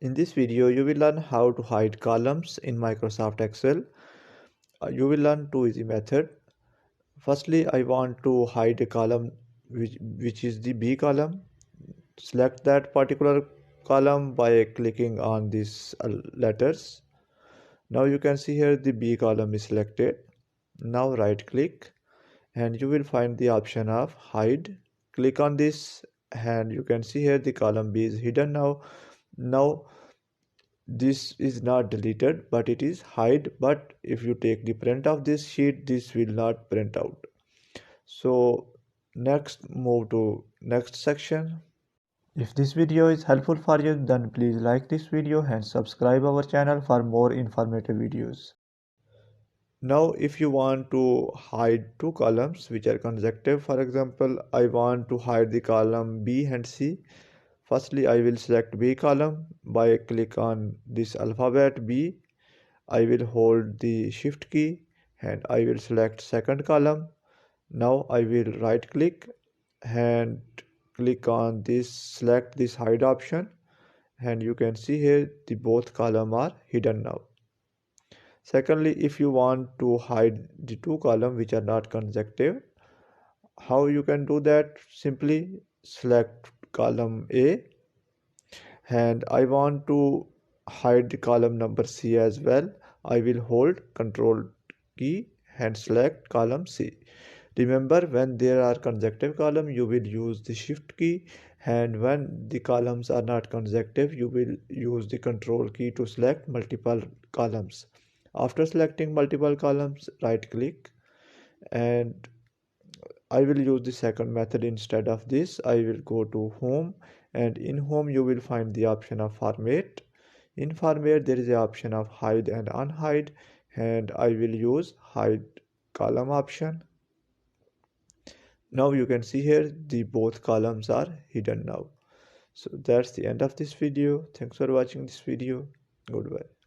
In this video, you will learn how to hide columns in Microsoft Excel. You will learn two easy methods. Firstly, I want to hide a column which is the B column. Select that particular column by clicking on these letters. Now you can see here the B column is selected. Now right click and you will find the option of hide. Click on this and you can see here the column B is hidden now. Now this is not deleted but it is hide, but if you take the print of this sheet, this will not print out. So next, move to next section. If this video is helpful for you, then please like this video and subscribe our channel for more informative videos. Now if you want to hide two columns which are consecutive, for example I want to hide the column B and C. Firstly, I will select B column by click on this alphabet B. I will hold the shift key and I will select second column. Now I will right click and click on this, select this hide option, and you can see here the both column are hidden now. Secondly, if you want to hide the two columns which are not consecutive, how you can do that? Simply select column A and I want to hide the column number C as well. I will hold Control key and select column C. Remember, when there are consecutive columns, you will use the shift key, and when the columns are not consecutive, you will use the control key to select multiple columns. After selecting multiple columns, right click, and I will use the second method instead of this. I will go to home, and in home you will find the option of format. In format there is the option of hide and unhide, and I will use hide column option. Now you can see here the both columns are hidden now. So that's the end of this video. Thanks for watching this video. Goodbye.